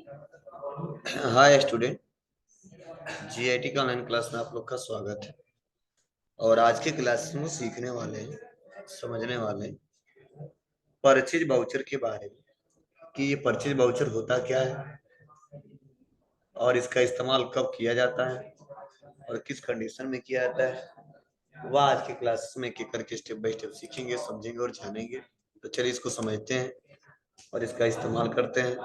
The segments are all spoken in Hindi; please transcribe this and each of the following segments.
हाय स्टूडेंट, जीआईटी का ऑनलाइन क्लास में आप लोग का स्वागत है। और आज के क्लास में सीखने वाले हैं, समझने वाले हैं परचेज वाउचर के बारे में कि ये परचेज वाउचर होता क्या है और इसका इस्तेमाल कब किया जाता है और किस कंडीशन में किया जाता है। वह आज के क्लास में एक एक करके स्टेप बाय स्टेप सीखेंगे, समझेंगे और जानेंगे। तो चलिए इसको समझते हैं और इसका इस्तेमाल करते हैं।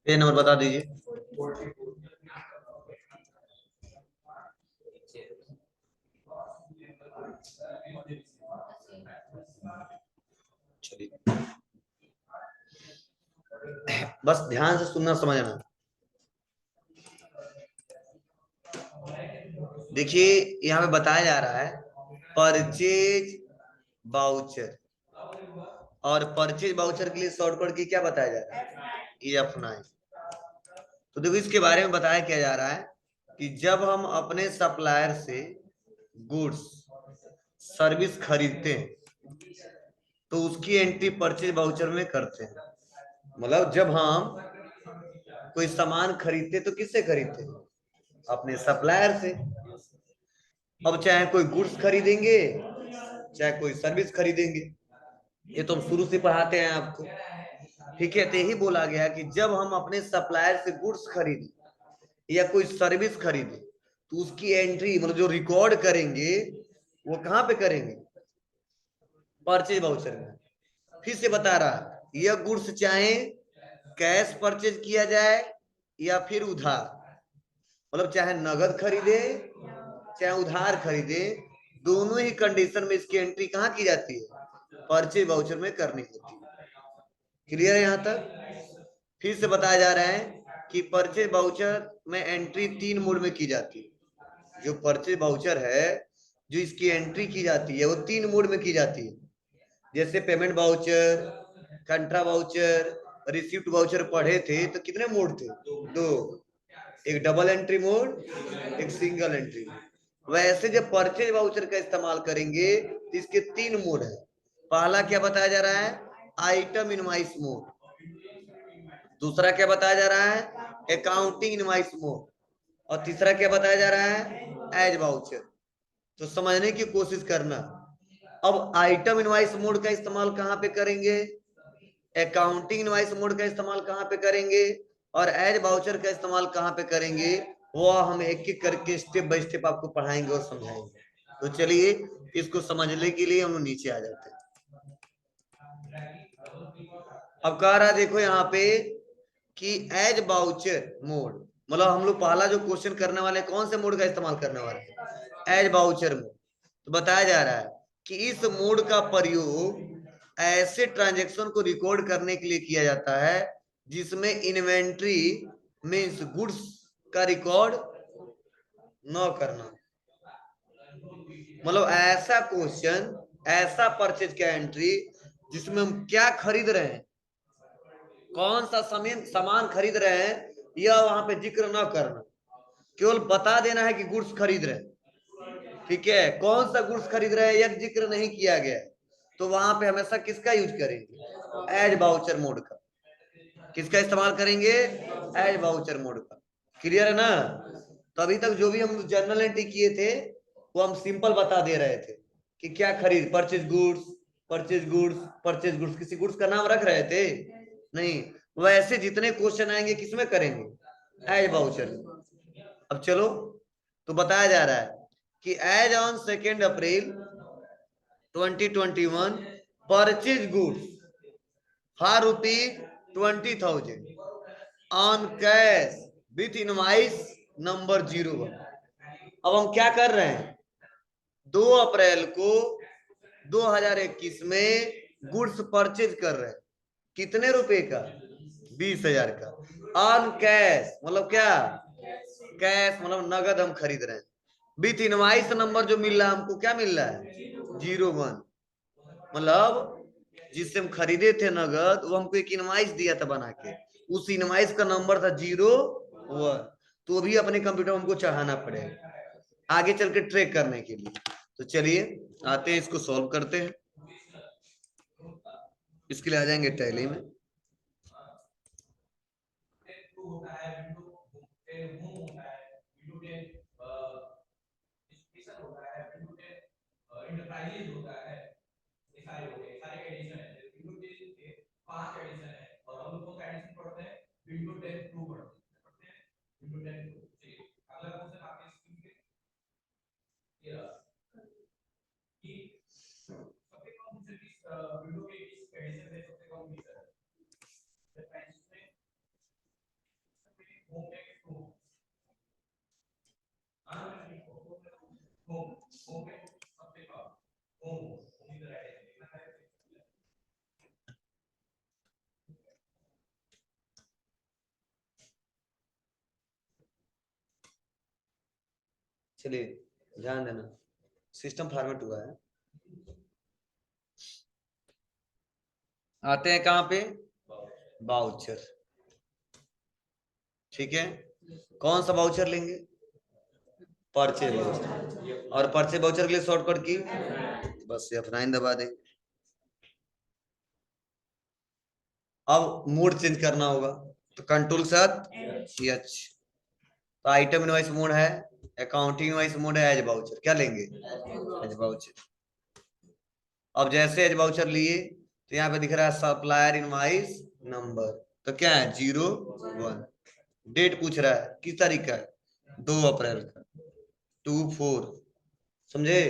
ये नंबर बता दीजिए। चलिए बस ध्यान से सुनना, समझना। देखिए यहाँ पे बताया जा रहा है परचेज वाउचर, और परचेज वाउचर के लिए शॉर्टकट की क्या बताया जा रहा है, EF9। तो देखो इसके बारे में बताया क्या जा रहा है कि जब हम अपने सप्लायर से गुड्स सर्विस खरीदते हैं तो उसकी एंट्री परचेज वाउचर में करते हैं। मतलब जब हम कोई सामान खरीदते तो किससे खरीदते हैं, अपने सप्लायर से। अब चाहे कोई गुड्स खरीदेंगे चाहे कोई सर्विस खरीदेंगे, ये तो हम शुरू से पढ़ाते हैं आपको। ठीक है, तो यही बोला गया कि जब हम अपने सप्लायर से गुड्स खरीदे या कोई सर्विस खरीदे तो उसकी एंट्री मतलब जो रिकॉर्ड करेंगे वो कहां पे करेंगे, परचेज वाउचर में। फिर से बता रहा, यह गुड्स चाहे कैश परचेज किया जाए या फिर उधार, मतलब चाहे नगद खरीदे चाहे उधार खरीदे, दोनों ही कंडीशन में इसकी एंट्री कहां की जाती है, परचेज वाउचर में करनी होती है। क्लियर है यहाँ तक। फिर से बताया जा रहा है कि परचेज वाउचर में एंट्री 3 मोड में की जाती है। जो परचेज वाउचर है जो इसकी एंट्री की जाती है वो 3 मोड में की जाती है। जैसे payment voucher, कंट्रा voucher, receipt voucher पढ़े थे तो कितने मोड थे, 2। एक डबल एंट्री मोड, एक सिंगल एंट्री मोड। वैसे जब परचेज वाउचर का इस्तेमाल करेंगे तो इसके 3 मोड है। पहला क्या बताया जा रहा है, आइटम इनवॉइस मोड। दूसरा क्या बताया जा रहा है, अकाउंटिंग इनवॉइस मोड। और तीसरा क्या बताया जा रहा है, एज वाउचर। तो समझने की कोशिश करना। अब आइटम इनवॉइस मोड का इस्तेमाल कहां पे करेंगे, अकाउंटिंग इनवॉइस मोड का इस्तेमाल कहां पे करेंगे और एज वाउचर का इस्तेमाल कहां पे करेंगे, वो हम एक एक करके स्टेप बाय स्टेप आपको पढ़ाएंगे और समझाएंगे। तो चलिए इसको समझने के लिए हम नीचे आ जाते हैं। अब कह रहा देखो यहाँ पे कि एज वाउचर मोड, मतलब हम लोग पहला जो क्वेश्चन करने वाले कौन से मोड का इस्तेमाल करने वाले हैं, एज वाउचर मोड। तो बताया जा रहा है कि इस मोड का प्रयोग ऐसे ट्रांजैक्शन को रिकॉर्ड करने के लिए किया जाता है जिसमें इन्वेंट्री मींस गुड्स का रिकॉर्ड न करना। मतलब ऐसा क्वेश्चन, ऐसा परचेज का एंट्री जिसमें हम क्या खरीद रहे हैं, कौन सा सामान खरीद रहे हैं, यह वहां पे जिक्र न करना, केवल बता देना है कि गुड्स खरीद रहे हैं। ठीक है, कौन सा गुड्स खरीद रहे हैं यह जिक्र नहीं किया गया, तो वहां पे हमेशा किसका यूज करेंगे, एज वाउचर मोड का। किसका इस्तेमाल करेंगे, एज वाउचर मोड का। क्लियर है ना। तो अभी तक जो भी हम जर्नल एंट्री किए थे वो हम सिंपल बता दे रहे थे कि क्या खरीद, purchase goods, purchase goods, purchase goods, किसी गुड्स का नाम रख रहे थे नहीं। वैसे जितने क्वेश्चन आएंगे किसमें करेंगे, एज वाउचर। अब चलो, तो बताया जा रहा है कि as on 2 April 2021 purchase goods for ₹20,000 on cash with invoice number 01। अब हम क्या कर रहे हैं, 2 अप्रैल को 2021 में गुड्स परचेज कर रहे हैं, कितने रुपए का, 20,000 का। ऑन कैश मतलब क्या, कैश मतलब नगद हम खरीद रहे हैं। विथ इनवॉइस नंबर जो मिल रहा है हमको, क्या मिल रहा है, 01। मतलब जिससे हम खरीदे थे नगद वो हमको एक इनवॉइस दिया था बना के, उस इनवॉइस का नंबर था 01। तो भी अपने कंप्यूटर में हमको चढ़ाना पड़ेगा आगे चल के ट्रैक करने के लिए। तो चलिए आते हैं, इसको सॉल्व करते हैं। इसके लिए आ जाएंगे टैली में। चलिए ध्यान देना, सिस्टम फॉर्मेट हुआ है। आते हैं कहां पे, वाउचर। ठीक है, कौन सा वाउचर लेंगे, परचेज वाउचर। और परचेज वाउचर के लिए शॉर्टकट की बस F9 दबा देंगे। अब मोड चेंज करना होगा तो कंट्रोल साथ H। तो आइटम इनवाइस मोड है, अकाउंटिंग इनवाइस मोड है, एज वाउचर। क्या लेंगे, एज वाउचर। अब जैसे एज वाउचर लिए तो यहाँ पे दिख रहा है सप्लायर इनवाइस नंबर, तो क्या है 01। डेट पूछ रहा है किस तारीख का है, 2 अप्रैल का, 24। समझे,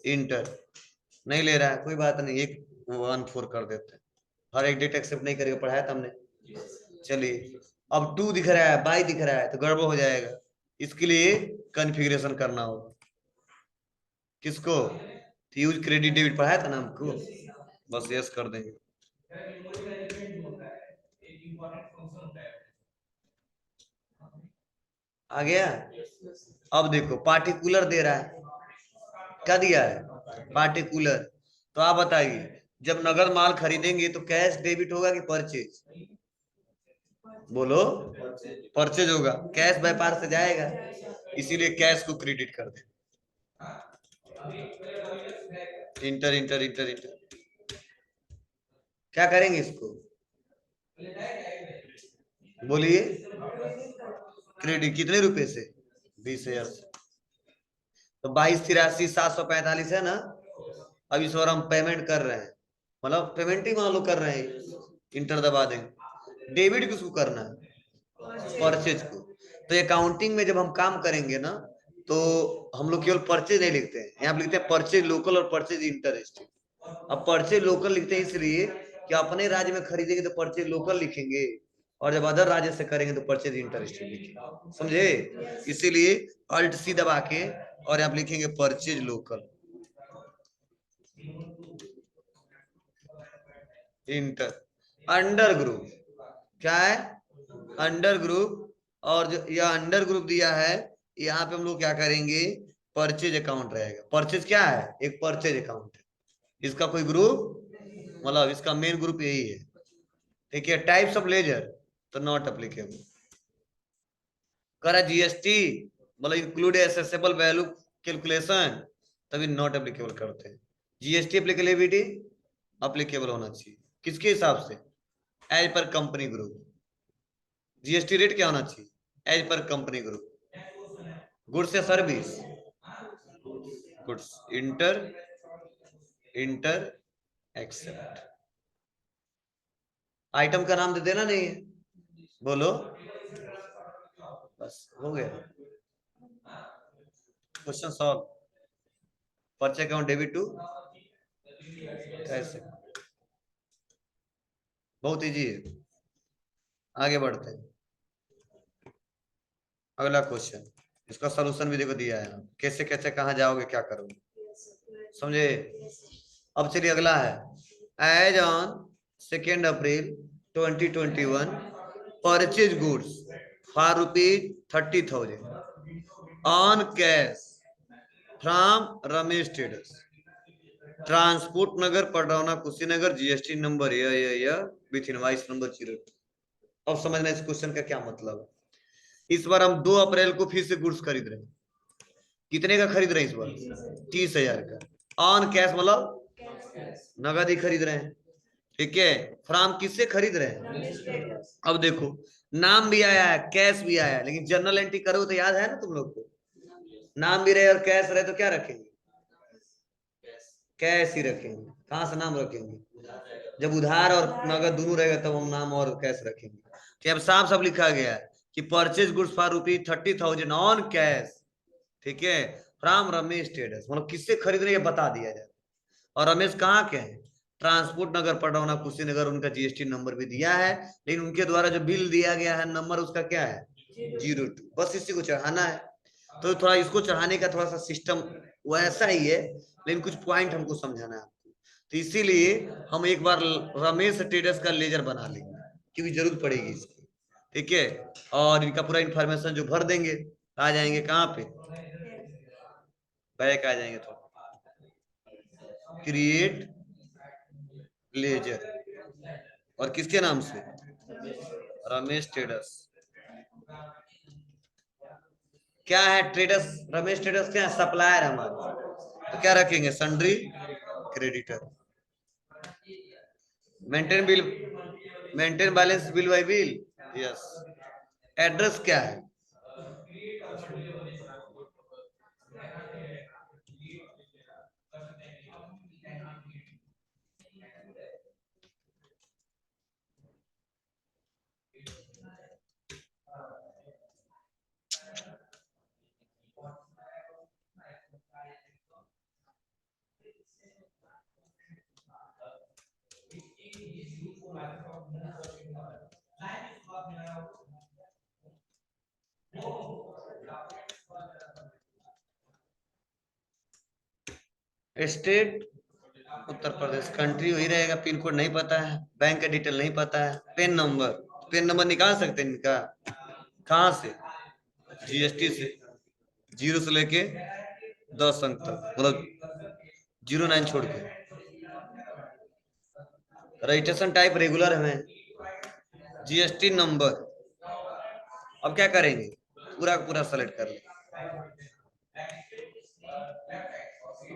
इंटर। नहीं ले रहा है कोई बात नहीं, एक 14 कर देते हैं। हर एक डेट एक्सेप्ट नहीं करेगा, पढ़ाया था हमने। चलिए अब 2 दिख रहा है, 22 दिख रहा है, तो गड़बड़ हो जाएगा। इसके लिए कॉन्फ़िगरेशन करना होगा। किसको, यूज क्रेडिट डेबिट पढ़ाया था ना हमको, बस यस कर देंगे। आ गया। अब देखो पार्टिकुलर दे रहा है, क्या दिया है, पार्टिकुलर। तो आप बताइए, जब नगद माल खरीदेंगे तो कैश डेबिट होगा कि परचेज, बोलो, परचेज होगा। कैश व्यापार से जाएगा, इसीलिए कैश को क्रेडिट कर दे। इंटर इंटर इंटर इंटर, क्या करेंगे इसको, बोलिए, क्रेडिट कितने रुपए से, 20,000 से। तो 22,83,745 है ना। अब इस बार हम पेमेंट कर रहे हैं, मतलब पेमेंट ही मान लो कर रहे हैं, इंटर दबा देंगे। डेबिट किसको करना है, परचेज को। तो अकाउंटिंग में जब हम काम करेंगे ना, तो हम लोग केवल परचेज नहीं लिखते हैं, यहाँ लिखते हैं परचेज लोकल और परचेज इंटरेस्ट। अब परचेज लोकल लिखते हैं इसलिए कि अपने राज्य में खरीदेंगे तो परचेज लोकल लिखेंगे, और जब अदर राज्य से करेंगे तो परचेज इंटरेस्ट लिखेंगे। समझे, इसीलिए अल्ट सी दबा के और यहाँ लिखेंगे purchase local inter. Under group क्या है, अंडर ग्रुप। और जो यह अंडर ग्रुप दिया है, यहाँ पे हम लोग क्या करेंगे, परचेज अकाउंट रहेगा। परचेज क्या है, एक परचेज अकाउंट है, इसका कोई ग्रुप, मतलब इसका मेन ग्रुप यही है। ठीक है, टाइप्स ऑफ लेजर तो नॉट अप्लीकेबल। करा जीएसटी मतलब इंक्लूड एसेसेबल वैल्यू कैलकुलेशन, तभी नॉट एप्लीकेबल करते हैं। जीएसटी एप्लीकेबिलिटी अप्लीकेबल होना चाहिए, किसके हिसाब से, as per company group. GST rate क्या होना चाहिए, as per company group. Goods या service, goods. Inter inter except. Item का नाम दे देना, नहीं है, बोलो, बस हो गया, question solve. Purchase account debit to कैसे, बहुत इजी है। आगे बढ़ते हैं, अगला क्वेश्चन, इसका सॉल्यूशन भी देखो दिया है, कैसे कैसे कहाँ जाओगे क्या करोगे, समझे। अब चलिए अगला है, as on 2 April 2021 purchase goods for ₹30,000 on cash from Ramesh traders, transport Nagar Padrauna Kushinagar, GST number यह विथ इनवाइस नंबर 02। अब समझना इस क्वेश्चन का क्या मतलब है। इस बार हम 2 अप्रैल को फिर से गुड्स खरीद रहे हैं, कितने का खरीद रहे हैं इस बार? 30,000 का। ऑन कैश मतलब नगद ही खरीद रहे हैं, ठीक है। फ्राम किससे खरीद रहे हैं? अब देखो, नाम भी आया है, कैश भी आया है, लेकिन जर्नल एंट्री करो तो याद है ना तुम लोग को, नाम भी रहे और कैश रहे तो क्या रखेंगे? कैश ही रखेंगे। कहां से नाम रखेंगे? जब उधार और नगद दोनों रहेगा तब हम नाम और कैश रखेंगे। तो अब साफ साफ लिखा गया है कि purchase goods for ₹30,000 on cash, ठीक है, फ्रॉम रमेश ट्रेडर्स, मतलब किससे खरीद रहे हैं बता दिया जाए। और रमेश कहाँ के हैं? ट्रांसपोर्ट नगर पटौना कुशीनगर, उनका जीएसटी नंबर भी दिया है, लेकिन उनके द्वारा जो बिल दिया गया है नंबर उसका क्या है? 02। बस इसी को चढ़ाना है। तो थोड़ा इसको चढ़ाने का थोड़ा सा सिस्टम वैसा ही है, लेकिन कुछ पॉइंट हमको समझाना है आपको। तो इसीलिए हम एक बार रमेश ट्रेडर्स का लेजर बना लेंगे, क्योंकि जरूरत पड़ेगी इसकी, ठीक है। और इनका पूरा इंफॉर्मेशन जो भर देंगे, आ जाएंगे कहाँ पे? बैक आ जाएंगे थोड़ा, क्रिएट लेजर, और किसके नाम से? रमेश ट्रेडर्स। क्या है ट्रेडर्स? रमेश ट्रेडर्स क्या है? सप्लायर हमारे। तो क्या रखेंगे? Sundry creditor. Maintain bill, maintain balance bill bye bill, yes. Address क्या है? स्टेट उत्तर प्रदेश, कंट्री वही रहेगा, पिन कोड नहीं पता है, बैंक का डिटेल नहीं पता है, पेन नंबर, पेन नंबर निकाल सकते हैं इनका? कहाँ से? जीएसटी से, 0 से लेके 10 अंक तक, मतलब 09 छोड़ के। रजिस्ट्रेशन टाइप रेगुलर है, जीएसटी नंबर। अब क्या करेंगे? पूरा पूरा सेलेक्ट कर ले,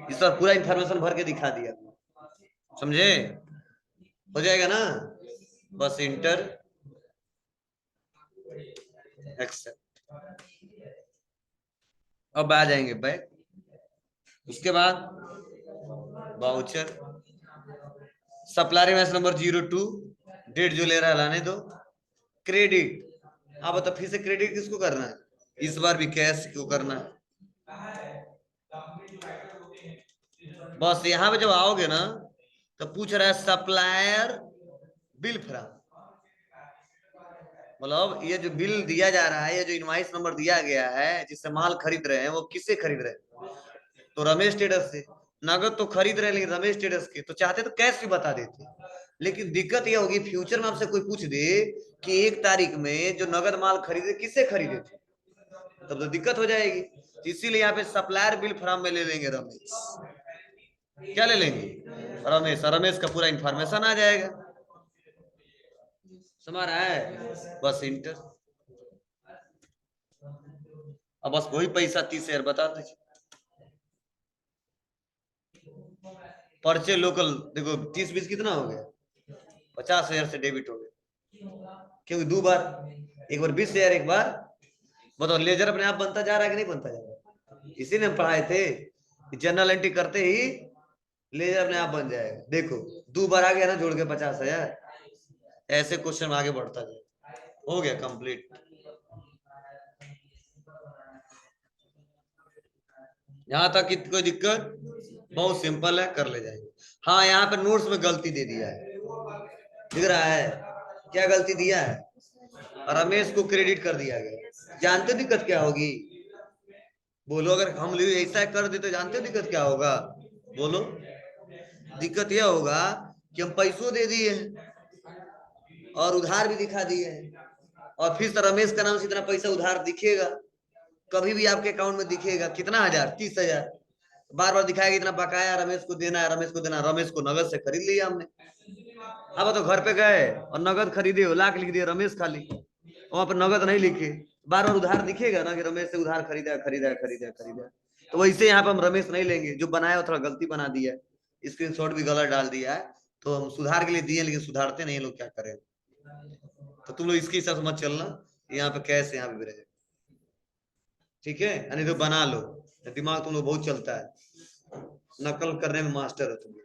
इस पर पूरा इंफॉर्मेशन भर के दिखा दिया, समझे? हो जाएगा ना? बस इंटर एक्सेप्ट। अब आ जाएंगे बैक। उसके बाद voucher, supplier match number 02, date जो ले रहा है लाने दो। क्रेडिट, आप बताओ फिर से क्रेडिट किसको करना है? इस बार भी कैश को करना है। बस यहाँ पे जब आओगे ना तो पूछ रहा है सप्लायर बिल फ्रॉम, मतलब ये जो बिल दिया जा रहा है, ये जो इनवाइस नंबर दिया गया है जिससे माल खरीद रहे हैं, वो किससे खरीद रहे हैं? तो रमेश ट्रेडर्स से। नगद तो खरीद रहे हैं लेकिन रमेश ट्रेडर्स के, तो चाहते तो कैश भी बता देते, लेकिन दिक्कत यह होगी फ्यूचर में आपसे कोई पूछ दे कि 1 तारीख में जो नगद माल खरीदे किससे खरीदे थे, तब तो दिक्कत हो जाएगी। तो इसीलिए यहाँ पे सप्लायर बिल फ्रॉम में ले लेंगे रमेश। क्या ले लेंगे? रमेश। रमेश का पूरा इंफॉर्मेशन आ जाएगा, समझ रहा है? बस इंटर। अब बस वही पैसा 30,000 बता दीजिए। पर्चे लोकल देखो, 30-20 कितना हो गया? 50,000 से डेबिट हो गया, क्योंकि 2 बार, एक बार 20,000, एक बार। बताओ लेजर अपने आप बनता जा रहा है कि नहीं बनता जा रहा है? इसी ने हम पढ़ाए थे कि जनरल एंट्री करते ही लेजर अपने आप बन जाएगा। देखो 2 बार आ गया ना जोड़ के 50,000। ऐसे क्वेश्चन आगे बढ़ता जाए। हो गया कंप्लीट। यहाँ तक की कोई दिक्कत? बहुत सिंपल है, कर ले जाएंगे। हाँ यहाँ पे नोट्स में गलती दे दिया है, दिख रहा है? क्या गलती दिया है? रमेश को क्रेडिट कर दिया गया। जानते हो दिक्कत क्या होगी? बोलो, अगर हम ऐसा कर दे तो जानते हो दिक्कत क्या होगा? बोलो। दिक्कत यह होगा कि हम पैसों दे दिए और उधार भी दिखा दिए, और फिर से रमेश का नाम से इतना पैसा उधार दिखेगा, कभी भी आपके अकाउंट में दिखेगा कितना हजार? 30,000। बार बार दिखाएगा इतना बकाया, रमेश को देना है, रमेश को देना है। रमेश को नगद से खरीद लिया हमने। अब तो घर पे गए और नगद खरीदे हो, लाख लिख दिए रमेश खाली, वहां पर नगद नहीं लिखे, बार बार उधार दिखेगा ना कि रमेश से उधार खरीदा खरीदा खरीदा खरीदा। तो वैसे यहाँ पे हम रमेश नहीं लेंगे, जो बनाया वो थोड़ा गलती बना दिया है, स्क्रीनशॉट भी गलत डाल दिया है, तो हम सुधार के लिए दिए लेकिन सुधारते नहीं लोग, क्या करें। तो तुम लोग इसके हिसाब से मत चलना, यहाँ पे कैसे यहाँ पे भी रहे, ठीक है, यानी तो बना लो, दिमाग तुम लोग बहुत चलता है, नकल करने में मास्टर है तुम लोग।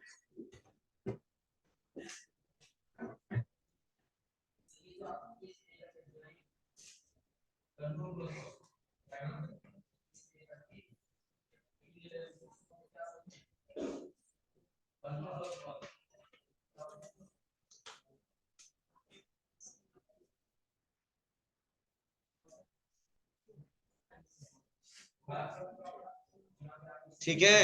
ठीक है,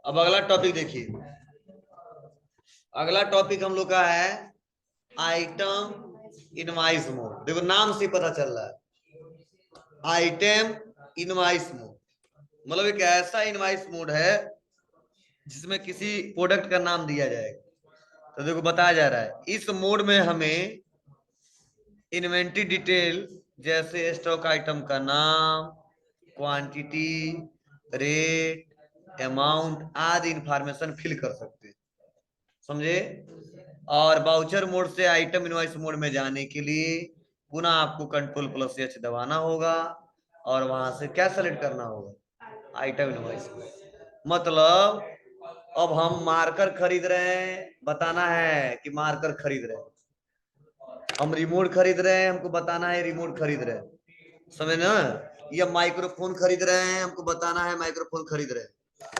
अब अगला टॉपिक देखिए, अगला टॉपिक हम लोग का है आइटम इनवाइस मोड। देखो नाम से पता चल रहा है, आइटम इनवाइस मोड मतलब एक ऐसा इनवाइस मोड है जिसमें किसी प्रोडक्ट का नाम दिया जाएगा। तो देखो बताया जा रहा है, इस मोड में हमें इन्वेंट्री डिटेल जैसे स्टॉक आइटम का नाम, क्वांटिटी, रेट, अमाउंट आदि इंफॉर्मेशन फिल कर सकते हैं, समझे। और बाउचर मोड से आइटम इनवॉइस मोड में जाने के लिए पुनः आपको Ctrl+H दबाना होगा और वहां से क्या सेलेक्ट करना होगा, आइटम इनवॉइस। मतलब अब हम मार्कर खरीद रहे हैं, बताना है कि मार्कर खरीद रहे हैं, हम रिमोट खरीद रहे हैं, हमको बताना है रिमोट खरीद रहे हैं, समझ ना। या माइक्रोफोन खरीद रहे हैं, हमको बताना है माइक्रोफोन खरीद रहे हैं।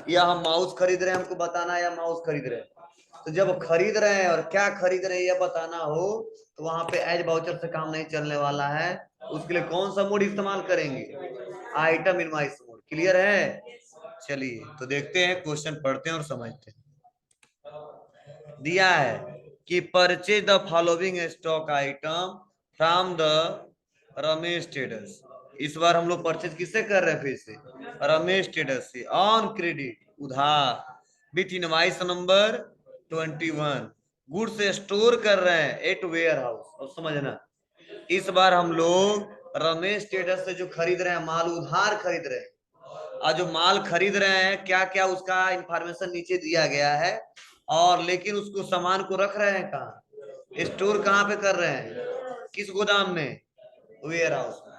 या हम माउस खरीद रहे हैं, हमको बताना है या माउस खरीद रहे हैं। तो जब खरीद रहे हैं और क्या खरीद रहे हैं यह बताना हो, तो वहां पे एज बाउचर से काम नहीं चलने वाला है। उसके लिए कौन सा मोड इस्तेमाल करेंगे, आइटम इनवॉइस मोड। क्लियर है। चलिए तो देखते हैं, क्वेश्चन पढ़ते हैं और समझते हैं। दिया है कि purchase the following stock item from the Ramesh traders. इस बार हम लोग परचेज किससे कर रहे हैं, फिर से रमेश ट्रेडर्स से, ऑन क्रेडिट उधार, with invoice number 21। Goods store कर रहे हैं एट वेयर हाउस। अब समझना, इस बार हम लोग रमेश ट्रेडर्स से जो खरीद रहे हैं माल, उधार खरीद रहे हैं, और जो माल खरीद रहे हैं क्या क्या उसका इंफॉर्मेशन नीचे दिया गया है, और लेकिन उसको सामान को रख रहे हैं कहाँ, स्टोर कहाँ पे कर रहे हैं, किस गोदाम में, वेयर हाउस में,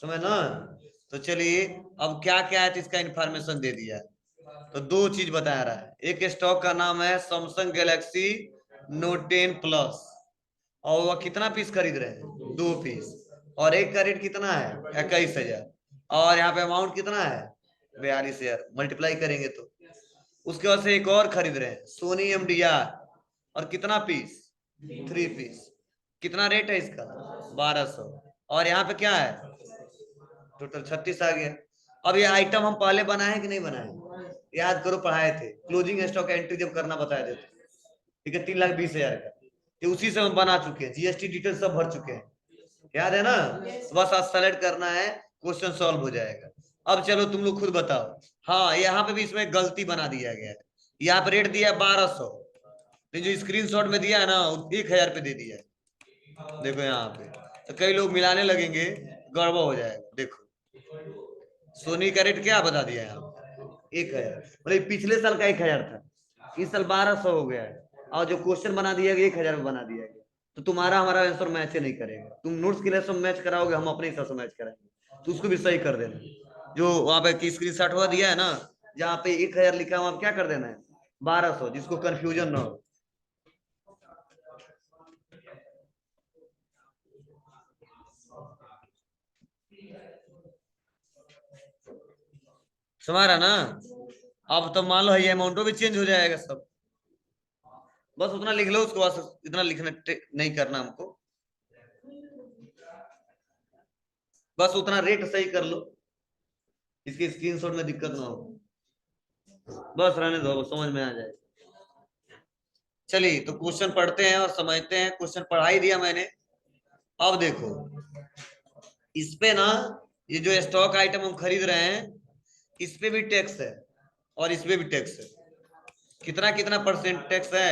समझ ना। तो चलिए अब क्या क्या है, तो इसका इंफॉर्मेशन दे दिया है। तो दो चीज बता रहा है, एक स्टॉक का नाम है सैमसंग गैलेक्सी नोट 10 प्लस, और वह कितना पीस खरीद रहे हैं, 2 पीस, और एक का रेट कितना है, 21,000, और यहाँ पे अमाउंट कितना है, 42,000, मल्टीप्लाई करेंगे तो। उसके बाद से एक और खरीद रहे हैं सोनी MDR, और कितना पीस, 3 पीस, कितना रेट है इसका, 1200, और यहाँ पे क्या है, टोटल 36 आ गया। अब ये आइटम हम पहले बनाए कि नहीं बनाए, याद करो, पढ़ाए थे, क्लोजिंग स्टॉक एंट्री जब करना बताए थे, ठीक है, 3,20,000 का, ये उसी से हम बना चुके हैं, जीएसटी डिटेल सब भर चुके हैं, याद है ना। बस आज सेलेक्ट करना है, क्वेश्चन सॉल्व हो जाएगा। अब चलो तुम लोग खुद बताओ। हाँ यहाँ पे भी इसमें गलती बना दिया गया है, यहाँ पे रेट दिया 1200, जो स्क्रीनशॉट में दिया है ना 1,000 पे दे दिया है, देखो यहाँ पे। तो कई लोग मिलाने लगेंगे, गड़बड़ हो जाएगा। देखो सोनी का रेट क्या बता दिया है, 1,000, मतलब पिछले साल का 1,000 था, इस साल 1200 हो गया है, और जो क्वेश्चन बना दिया गया 1,000 में बना दिया गया। तो तुम्हारा हमारा आंसर मैच नहीं करेगा, तुम नोट्स के लिए सब मैच कराओगे, हम अपने हिसाब से मैच कराएंगे, तो उसको भी सही कर देना। जो वहां पे स्क्रीन शॉट हुआ दिया है ना, जहाँ पे 1,000 लिखा है वहां क्या कर देना है, 1200, जिसको कंफ्यूजन ना हो। समझ रहा ना। अब तो मान लो ये अमाउंटो भी चेंज हो जाएगा सब, बस उतना लिख लो, उसके बाद इतना लिखना नहीं करना हमको, बस उतना रेट सही कर लो, इसके स्क्रीनशॉट में दिक्कत ना हो, बस रहने दो, समझ में आ जाए। चलिए तो क्वेश्चन पढ़ते हैं और समझते हैं। क्वेश्चन पढ़ा ही दिया मैंने। अब देखो इस पे ना, ये जो स्टॉक आइटम हम खरीद रहे हैं इस पे भी टैक्स है और इस पे भी टैक्स है। कितना कितना परसेंट टैक्स है?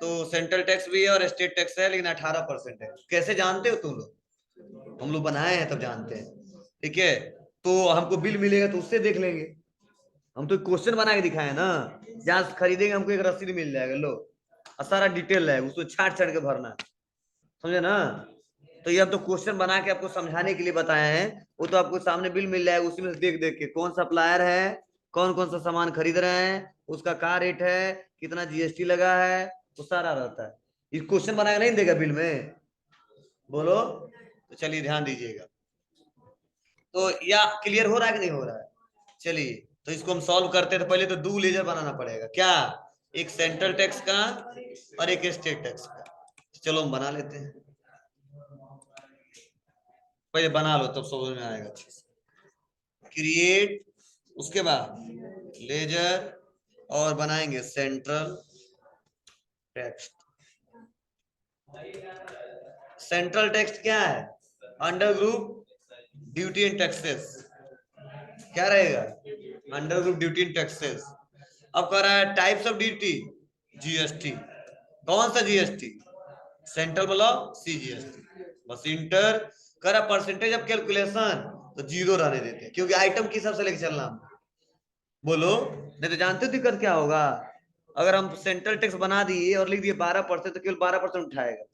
तो सेंट्रल टैक्स भी है और स्टेट टैक्स है, लेकिन 18% है। कैसे जानते हो तुम लोग? हम लोग बनाए हैं तब जानते हैं। ठीक है, तो हमको बिल मिलेगा तो उससे देख लेंगे। हम तो क्वेश्चन बना के दिखाए ना, जहां खरीदेंगे हमको एक रसीद मिल जाएगा, लो और सारा डिटेल है, उसको छाट छाट के भरना है। समझे ना? तो ये हम तो क्वेश्चन बना के आपको समझाने के लिए बताए हैं। वो तो आपको सामने बिल मिल जाएगा, उसी में से देख देख के कौन सप्लायर है, कौन कौन सा सामान खरीद रहे हैं, उसका क्या रेट है, कितना जीएसटी लगा है, वो सारा रहता है। ये क्वेश्चन बना के नहीं देगा बिल में? बोलो। तो चलिए ध्यान दीजिएगा। तो या क्लियर हो रहा है कि नहीं हो रहा है? चलिए तो इसको हम सॉल्व करते हैं। तो पहले तो दो लेजर बनाना पड़ेगा। क्या? एक सेंट्रल टैक्स का और एक स्टेट टैक्स का। चलो हम बना लेते हैं। पहले बना लो तब समझ में आएगा अच्छे से। क्रिएट, उसके बाद लेजर, और बनाएंगे सेंट्रल टैक्स। सेंट्रल टैक्स क्या है? Under group duty and taxes. क्या रहेगा? Under group duty and taxes. अब कह रहा है टाइप्स ऑफ ड्यूटी, जीएसटी। कौन सा जीएसटी? सेंट्रल बोलो, सीजीएसटी। बस इंटर। कर रहा परसेंटेज ऑफ कैलकुलेशन, तो जीरो रहने देते हैं, क्योंकि आइटम किस हिसाब से लेके चलना। बोलो, नहीं तो जानते हो दिक्कत क्या होगा? अगर हम सेंट्रल टैक्स बना दिए और लिख दिए 12%, तो केवल 12% उठाएगा,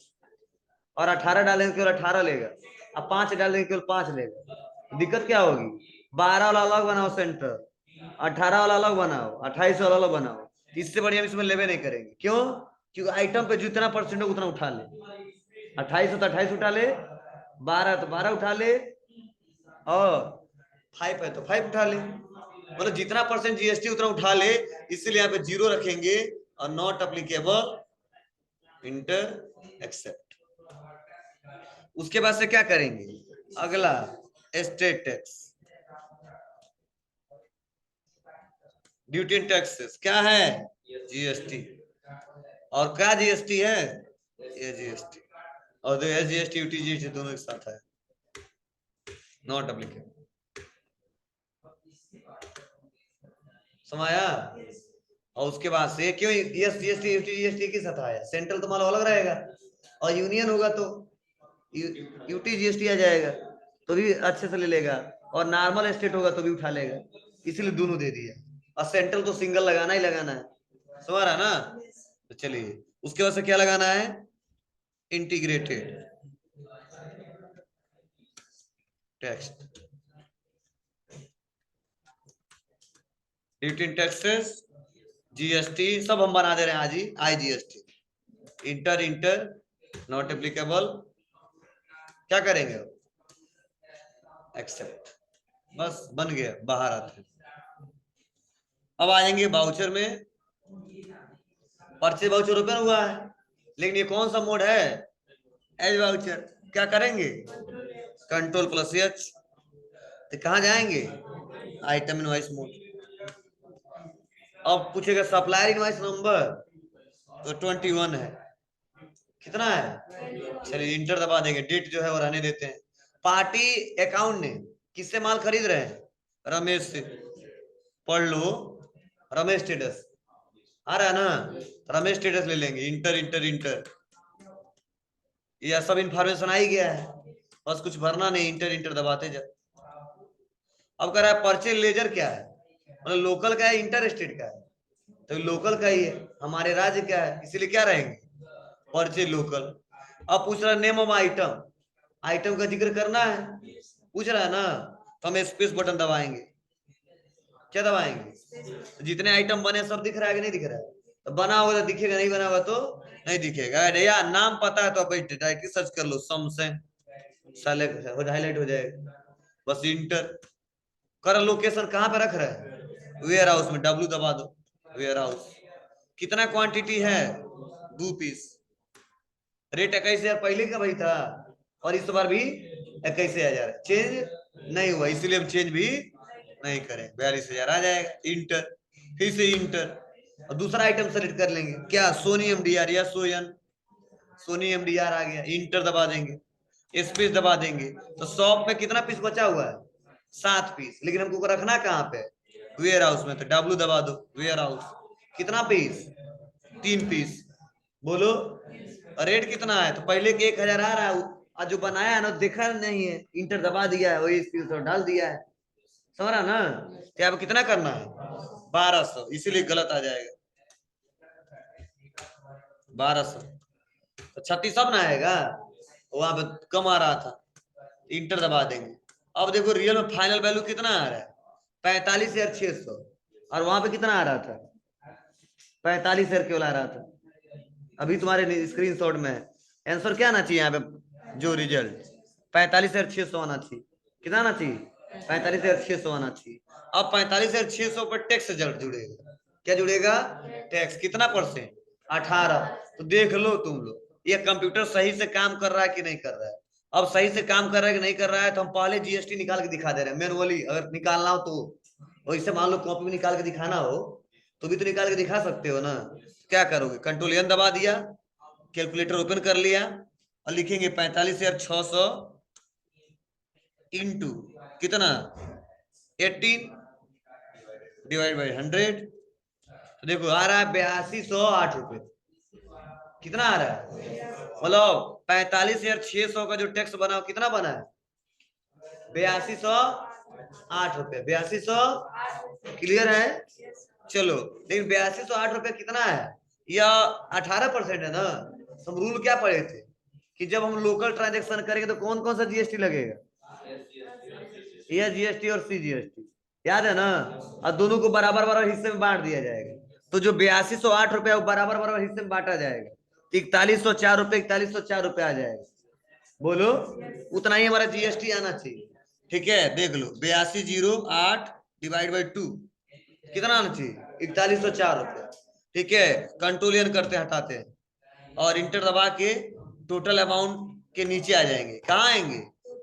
और 18 डालेंगे केवल 18 लेगा, अब 5 डालेंगे केवल 5 लेगा। दिक्कत क्या होगी? 12 वाला अलग बनाओ सेंटर, 18 वाला अलग बनाओ, 28 वाला अलग बनाओ। इससे बढ़िया हम इसमें लेवे नहीं करेंगे। क्यों? क्योंकि आइटम पे जितना परसेंट हो उतना उठा ले। 28 हो तो 28 उठा ले, 12 तो 12 उठा ले, और 5 है तो 5 उठा ले। मतलब जितना परसेंट जीएसटी उतना उठा ले। इसलिए यहाँ पे जीरो रखेंगे और नॉट अप्लीकेबल, इंटर, एक्सेप्ट। उसके बाद से क्या करेंगे? अगला state tax, duty and taxes. क्या है? जीएसटी। और क्या जीएसटी है? ये जीएसटी। और जीएसटी यूटी जीएसटी दोनों एक साथ है, नॉट अप्लीकेबल। समाया? और उसके बाद से क्यों यस जीएसटी यूटी जीएसटी के साथ आया? सेंट्रल तो मालो अलग रहेगा, और यूनियन होगा तो यूटी जीएसटी आ जाएगा, तो भी अच्छे से ले लेगा, और नॉर्मल स्टेट होगा तो भी उठा लेगा। इसीलिए दोनों दे दिया, और सेंट्रल तो सिंगल लगाना ही लगाना है। समझ रहा ना? तो चलिए उसके बाद से क्या लगाना है? Integrated tax, duty and taxes, GST सब हम बना दे रहे हैं आज ही। IGST, inter, inter, not applicable, क्या करेंगे? एक्सेप्ट। बस बन गया, बाहर आते हैं। अब आएंगे वाउचर में। परचेज वाउचर ओपन हुआ है, लेकिन ये कौन सा मोड है? As voucher. क्या करेंगे? Control plus H. तो कहाँ जाएंगे? Item invoice mode. अब पूछेगा सप्लायर इनवॉइस नंबर, तो 21 है। कितना है? चलिए इंटर दबा देंगे। डेट जो है वो रहने देते हैं। पार्टी अकाउंट ने किससे माल खरीद रहे हैं? रमेश से। पढ़ लो, रमेश स्टेटस आ रहा है ना? रमेश स्टेटस ले लेंगे। इंटर, इंटर, इंटर, यह सब इंफॉर्मेशन आ ही गया है, बस कुछ भरना नहीं। इंटर, इंटर दबाते जा। अब कह रहा है परचेज लेजर क्या है? मतलब लोकल का है, इंटर स्टेट का है? तो लोकल का ही है, हमारे राज्य का है, इसीलिए क्या रहेंगे? Purchase local. अब पूछ रहा है नेम ऑफ आइटम, आइटम का जिक्र करना है, पूछ रहा है ना? तो हम स्पेस बटन दबाएंगे। क्या दबाएंगे? जितने आइटम बने सब दिख रहा है कि नहीं दिख रहा है? तो बना होगा तो दिखेगा, नहीं बना होगा तो नहीं दिखेगा। या नाम पता है तो आप डायरेक्टली सर्च कर लो, सम से सेलेक्ट हो, हाईलाइट हो जाएगा। बस इंटर कर। लोकेशन कहाँ पे रख रहा है? वेयर हाउस में, डब्ल्यू दबा दो, वेयर हाउस। कितना क्वांटिटी है? 2 पीस। रेट 21,000 पहले का भाई था, और इस बार भी 21,000 चेंज नहीं हुआ, इसीलिए हम चेंज भी नहीं करें। 42,000 आ जाएगा। इंटर, फिर से इंटर। और दूसरा आइटम सेलेक्ट कर लेंगे, क्या सोनी एमडीआर या सोयन, सोनी एमडीआर आ गया, इंटर दबा देंगे, स्पेस दबा देंगे। तो शॉप में कितना पीस बचा हुआ है? 7 पीस, लेकिन हमको रखना कहाँ पे? वेयर हाउस में, तो डब्ल्यू दबा दो, वेयर हाउस। कितना पीस? 3 पीस। बोलो रेट कितना है? तो पहले के 1000 आ रहा है, और जो बनाया है ना देखा नहीं है, इंटर दबा दिया है, वही स्पेस डाल दिया है, समझ ना? तो अब कितना करना है? 1200, इसीलिए गलत आ जाएगा 1200। तो 36 अब ना आएगा, वहां पे कम आ रहा था, इंटर दबा देंगे। अब देखो रियल में फाइनल वैल्यू कितना आ रहा है? 45,600, और वहां पे कितना आ रहा था? 45,000 केवल आ रहा था। अभी तुम्हारे स्क्रीनशॉट में आंसर क्या आना चाहिए यहाँ पे? जो रिजल्ट 45,600 आना चाहिए। कितना आना चाहिए? 45,600 आना चाहिए। अब 45,600 पर टैक्स रिजल्ट जुड़ेगा। क्या जुड़ेगा? टैक्स। कितना परसेंट? 18। तो देख लो तुम लोग, ये कंप्यूटर सही से काम कर रहा है कि नहीं कर रहा है। अब सही से काम कर रहा है कि नहीं कर रहा है, तो हम पहले जीएसटी निकाल के दिखा दे रहे हैं मैनुअली। अगर निकालना हो तो वैसे मान लो कॉपी में निकाल के दिखाना हो तो भी तो निकाल के दिखा सकते हो ना। क्या करोगे? कंट्रोल एन दबा दिया, कैलकुलेटर ओपन कर लिया, और लिखेंगे 45,600 इंटू कितना? 18 डिवाइड बाई 100। तो देखो आ रहा है 8208 रुपए। कितना आ रहा है? मतलब 45,600 का जो टैक्स बना कितना बना है? 8208 रुपए। 8200 क्लियर है? चलो, लेकिन 8208 रुपए कितना है? यह 18% है ना। तो हम रूल क्या पढ़े थे कि जब हम लोकल ट्रांजेक्शन करेंगे तो कौन कौन सा जीएसटी लगेगा? यह जीएसटी और सीजीएसटी, याद है ना? और दोनों को बराबर बराबर हिस्से में बांट दिया जाएगा। तो जो 8208 रुपया वो बराबर बराबर हिस्से में बांटा जाएगा। 4104 रुपये, 4104 रुपये आ जाएगा। बोलो, उतना ही हमारा जीएसटी आना चाहिए। ठीक है, देख लो 8208 डिवाइड बाई 2 कितना आना चाहिए? 4104 रुपये। ठीक है, कंट्रोल करते हटाते हैं और इंटर दबा के टोटल अमाउंट के नीचे आ जाएंगे। कहाँ आएंगे?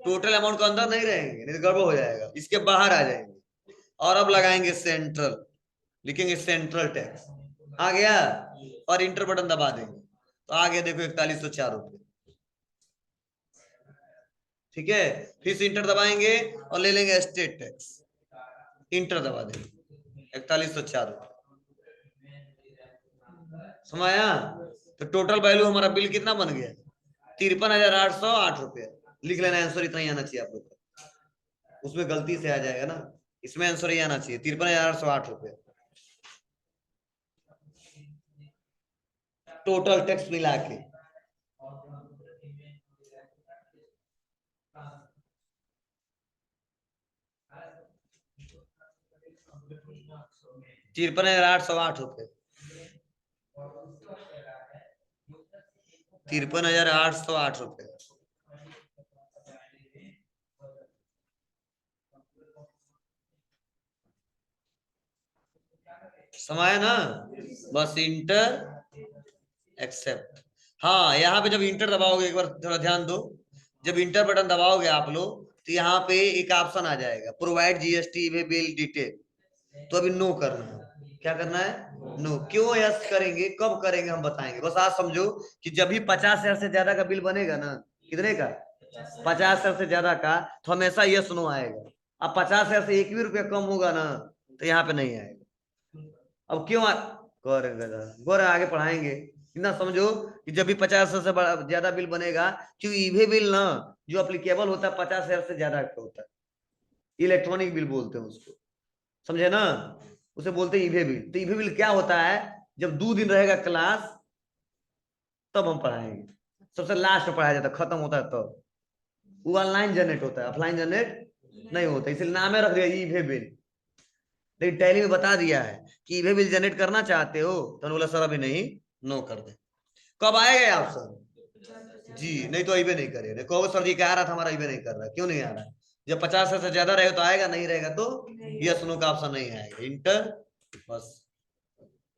टोटल अमाउंट के अंदर नहीं रहेंगे, नहीं तो गड़बड़ हो जाएगा, इसके बाहर आ जाएंगे। और अब लगाएंगे सेंट्रल, लिखेंगे सेंट्रल टैक्स, आ गया, और इंटर बटन दबा देंगे तो आ गया देखो 4104 रुपये। ठीक है, फिर से इंटर दबाएंगे और ले लेंगे स्टेट टैक्स, इंटर दबा देंगे 4104 रुपये। समाया? तो टोटल वैल्यू हमारा बिल कितना बन गया? 53,808 रुपये। लिख लेना, आंसर इतना ही आना चाहिए आप लोग का। उसमें गलती से आ जाएगा ना, इसमें आंसर ही आना चाहिए 53,808 रुपये टोटल टैक्स मिला के। तिरपन हजार 808 रुपये, 53,808 रुपये। समाया ना? बस इंटर एक्सेप्ट। हाँ, यहाँ पे जब इंटर दबाओगे, एक बार थोड़ा ध्यान दो, जब इंटर बटन दबाओगे आप लोग तो यहाँ पे एक ऑप्शन आ जाएगा, provide GST way bill detail. तो अभी नो करना है। क्या करना है? नो। क्यों यस करेंगे, कब करेंगे हम बताएंगे। बस आज समझो कि जब भी 50,000 से ज्यादा का बिल बनेगा ना, कितने का? 50,000 से ज्यादा का, तो हमेशा यस नो आएगा। अब 50,000 से एक भी रुपया कम होगा ना तो यहाँ पे नहीं आएगा। अब क्यों गौर आगे पढ़ाएंगे। इतना समझो कि जब भी 50,000 से ज्यादा बिल बनेगा, क्योंकि ईवे बिल ना जो अप्लीकेबल होता है 50,000 से ज्यादा का होता है, इलेक्ट्रॉनिक बिल बोलते हैं उसको, समझे ना? उसे बोलते हैं ईवे बिल। तो ईवे बिल क्या होता है? जब 2 दिन रहेगा क्लास तब हम पढ़ाएंगे, सबसे लास्ट में पढ़ाया जाता है, खत्म होता है तब। वो ऑनलाइन जनरेट होता है, ऑफलाइन जनरेट नहीं होता, इसलिए नाम रख दिया ईवे बिल। लेकिन टैली में बता दिया है कि ईवे बिल जनरेट करना चाहते हो, तो बोला सर अभी नहीं, नो कर दे। कब आएगा ऑप्शन? जी, नहीं तो ईवे नहीं करेगा। कहो सर जी क्या आ रहा था हमारा, ईवे नहीं कर रहा, क्यों नहीं आ रहा? जब 50 से ज्यादा रहेगा तो आएगा, नहीं रहेगा तो यस नो का ऑप्शन नहीं आएगा, इंटर। बस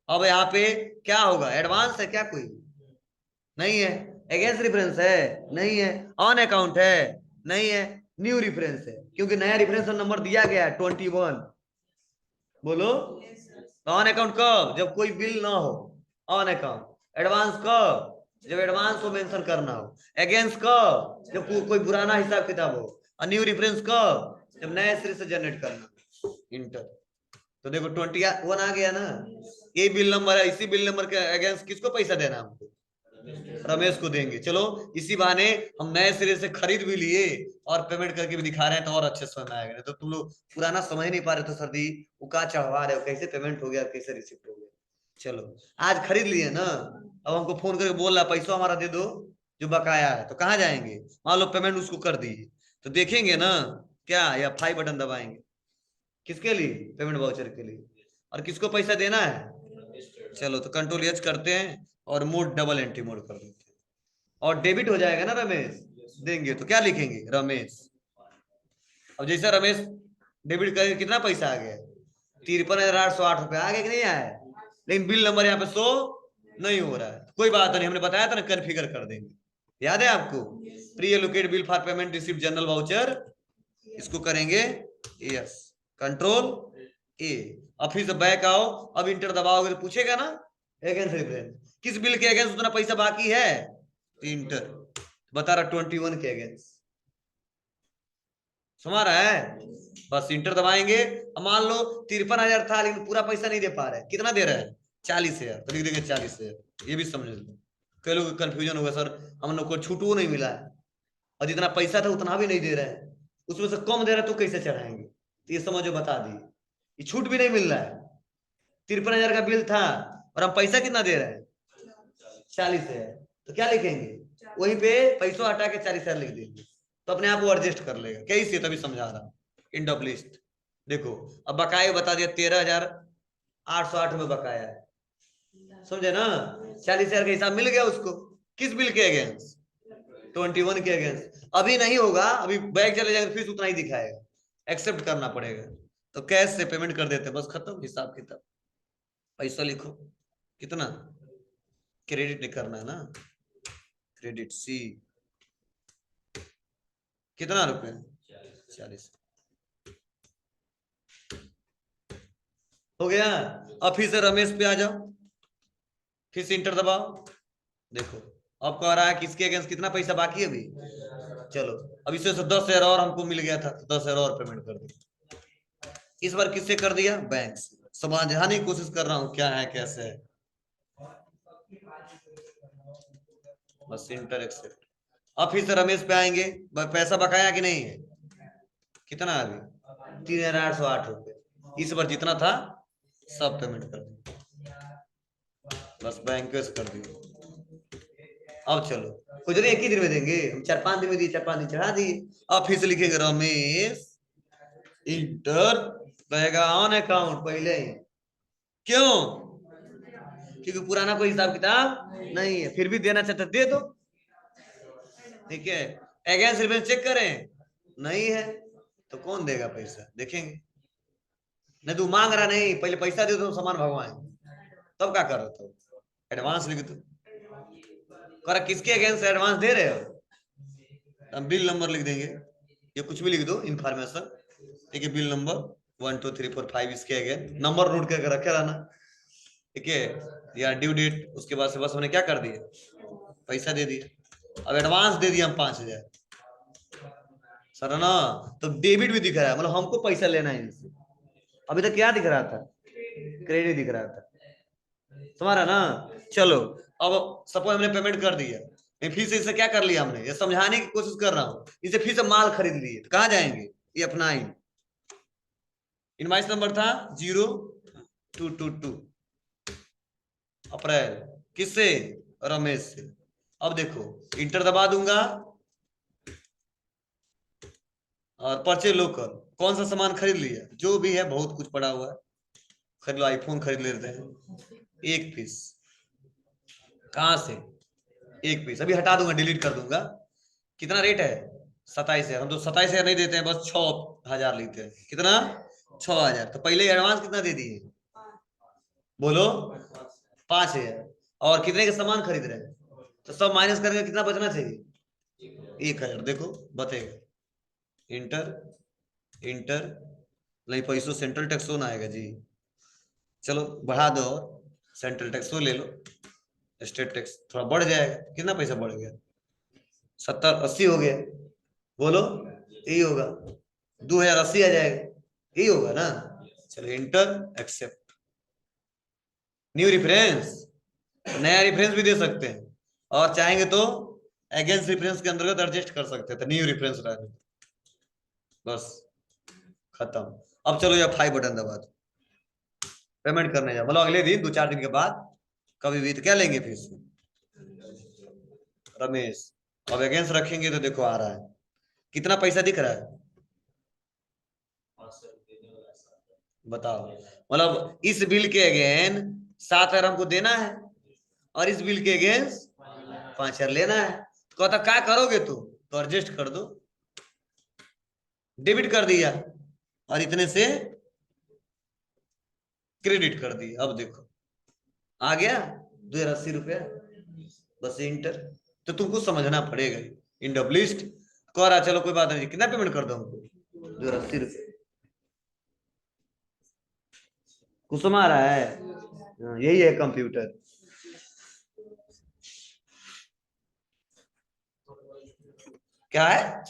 अब यहाँ पे क्या होगा? एडवांस है क्या? कोई नहीं है। अगेंस्ट रेफरेंस है? नहीं है। ऑन अकाउंट है? नहीं है। न्यू रेफरेंस है, क्योंकि नया रेफरेंस नंबर दिया गया है 21। बोलो, तो ऑन अकाउंट कब? जब कोई बिल ना हो, ऑन अकाउंट। एडवांस कब? जब एडवांस को मेंशन करना हो। अगेंस्ट कब? जब कोई पुराना हिसाब किताब हो। और न्यू रेफरेंस कब? जब नए सिरे से जनरेट करना। इंटर। तो देखो 21 आ गया ना, ये बिल नंबर है। इसी बिल नंबर के अगेंस्ट किसको पैसा देना हमको? रमेश को देंगे। चलो इसी बहाने हम नए सिरे से खरीद भी लिए और पेमेंट करके भी दिखा रहे हैं, तो और अच्छे समझ में आएगा। तो तुम लोग पुराना समझ नहीं पा रहे तो सर्दी वो का चढ़वा रहे हो, कैसे पेमेंट हो गया, कैसे रिसिप्ट हो गया। चलो आज खरीद लिए ना, अब हमको फोन करके बोल रहा पैसा हमारा दे दो जो बकाया है, तो कहाँ जाएंगे? मान लो पेमेंट उसको कर दिए, तो देखेंगे ना क्या, या फाई बटन दबाएंगे? किसके लिए? पेमेंट वाउचर के लिए। और किसको पैसा देना है? चलो तो कंट्रोल एच करते हैं और मोड डबल एंट्री मोड कर देते हैं, और डेबिट हो जाएगा ना रमेश। देंगे तो क्या लिखेंगे? रमेश। अब जैसे रमेश डेबिट करेंगे, कितना पैसा आ गया? 53,808 रुपया आ गया कि नहीं आया? लेकिन बिल नंबर यहाँ पे शो नहीं हो रहा है। कोई बात नहीं, हमने बताया था ना, कन्फिगर कर देंगे। याद है आपको? Pre allocate bill for payment receipt general voucher, इसको करेंगे यस, कंट्रोल ए। अब फिर से बैक आओ, अब इंटर दबाओगे तो पूछेगा ना अगेंस्ट रेफरेंस, किस बिल के अगेंस्ट उतना पैसा बाकी है? इंटर बता रहा 21 के अगेंस्ट। समझ रहा है? बस इंटर दबाएंगे। अब मान लो 53,000 था लेकिन पूरा पैसा नहीं दे पा रहे, कितना दे रहे हैं? 40,000, तो लिख देंगे 40,000। ये भी समझ लो, कई लोग कंफ्यूजन होगा, सर हम लोग को छूटू नहीं मिला है और जितना पैसा था उतना भी नहीं दे रहे हैं, उसमें से कम दे रहा है तो कैसे चढ़ाएंगे? तो ये समझो, बता दिए, ये छूट भी नहीं मिल रहा है। 53,000 का बिल था और हम पैसा कितना दे रहे हैं? 40,000। तो क्या लिखेंगे? वहीं पे पैसा हटा के 40,000 लिख देंगे, तो अपने आप वो एडजस्ट कर लेगा। कैसे? तभी समझा रहा इन ऑफ लिस्ट। देखो अब बकाया बता दिया, 13,808 रुपये बकाया है। समझे ना? 40,000 का हिसाब मिल गया उसको। किस बिल के अगेंस्ट? 21 के अगेंस्ट। अभी नहीं होगा, अभी बैग चले जाएगा फीस उतना ही दिखाएगा, एक्सेप्ट करना पड़ेगा। तो कैश से पेमेंट कर देते, बस खत्म हिसाब किताब। पैसा लिखो कितना, क्रेडिट नहीं करना है ना, क्रेडिट सी, कितना रुपए? 40। हो गया। अब फिर से रमेश पे आ जाओ, फिर से इंटर दबाओ। देखो अब कह रहा है किसके अगेंस्ट कितना पैसा बाकी है अभी। चलो अब इससे 10,000 और हमको मिल गया था, तो 10,000 और पेमेंट कर दिया। इस बार किससे कर दिया? बैंक से। समझाने की कोशिश कर रहा हूँ क्या है कैसे है। बस इंटर एक्सेप्ट। अब फिर से रमेश पे आएंगे, पैसा बकाया कि नहीं है? कितना अभी? 3,808 रुपये। इस बार जितना था सब पेमेंट कर दिया, बस बैंक से कर दिया। अब चलो कुछ नहीं, एक ही दिन में देंगे हम, 4-5 दिन में दिए, 4-5 दिन चढ़ा दिए। अब फिर से लिखेंगे रमेश इंटर, रहेगा ऑन अकाउंट पहले ही। क्यों? क्योंकि पुराना कोई हिसाब किताब नहीं है, फिर भी देना चाहते दे दो। ठीक है, अगेंस्ट रिफरेंस चेक करें, नहीं है तो कौन देगा पैसा? देखेंगे। नहीं तू मांग रहा, नहीं पहले पैसा दे दो सामान भगवान, तब क्या कर रहे हो? एडवांस लिख दो। कर किसके अगेंस्ट एडवांस दे रहे हो? हम बिल नंबर लिख देंगे, ये कुछ भी लिख दो इंफॉर्मेशन। ठीक है, बिल नंबर 1 2 3 4 5 इसके अगेंस्ट नंबर नोट करके रखे रहना। ठीक है, या ड्यू डेट, उसके बाद से बस हमने क्या कर दिया? पैसा दे दिया। अब एडवांस दे दिया हम 5,000 सर है ना, तो डेबिट भी दिख रहा है, मतलब हमको पैसा लेना है इनसे। अभी तक क्या दिख रहा था? क्रेडिट दिख रहा था, तुम्हारा ना। चलो अब सपोज हमने पेमेंट कर दिया, फिर से इसे क्या कर लिया हमने, ये समझाने की कोशिश कर रहा हूँ, इसे फिर से माल खरीद लिए, तो कहाँ जाएंगे? ये अपना ही इनवाइस नंबर था 0222 अप्रैल, किससे? रमेश से। अब देखो इंटर दबा दूंगा और परचेज लोकल, कौन सा सामान खरीद लिया? जो भी है, बहुत कुछ पड़ा हुआ है, खरीद लो, आईफोन खरीद लेते हैं। एक पीस कहां से? एक पीस अभी हटा दूंगा, डिलीट कर दूंगा। कितना रेट है? 27,000। हम तो 27,000 नहीं देते हैं, बस 6,000 लेते हैं। कितना? 6,000। तो पहले एडवांस कितना दे दिए? बोलो। 5,000। और कितने के सामान खरीद रहे हैं? तो सब माइनस करके कितना बचना चाहिए? 1,000। देखो बतेगा। इंटर इंटर, नहीं पैसों सेंट्रल टैक्स होना आएगा जी। चलो बढ़ा दो, और सेंट्रल टैक्स को ले लो, स्टेट टैक्स थोड़ा बढ़ जाएगा। कितना पैसा बढ़ गया? 70-80 हो गया। बोलो यही होगा, 2080 आ जाएगा, यही होगा ना। चलो इंटर एक्सेप्ट। न्यू रेफरेंस, नया रेफरेंस भी दे सकते हैं, और चाहेंगे तो अगेंस्ट रेफरेंस के अंतर्गत एडजस्ट कर सकते हैं, तो न्यू रेफरेंस रहने। बस खत्म। अब चलो ये 5 बटन दबा दो, पेमेंट करने जाओ। मतलब अगले दिन 2-4 दिन के बाद कभी भी, तो क्या लेंगे फिर से? रमेश। अब अगेंस्ट रखेंगे तो देखो आ रहा है, कितना पैसा दिख रहा है बताओ। मतलब इस बिल के अगेन 7,000 हमको देना है, और इस बिल के अगेंस्ट 5,000 लेना है। तो कहता क्या करोगे तुम? तो एडजस्ट कर दो, डेबिट कर दिया, और इतने से क्रेडिट कर दिया। अब देखो आ गया 2,080 रुपया, बस इंटर। तो तुमको समझना पड़ेगा इन डब्लिस्ट। कह रहा चलो कोई बात नहीं, कितना पेमेंट कर दो हमको? 2,080 रुपये। कुछ समझ आ रहा है? यही है कंप्यूटर। क्या है?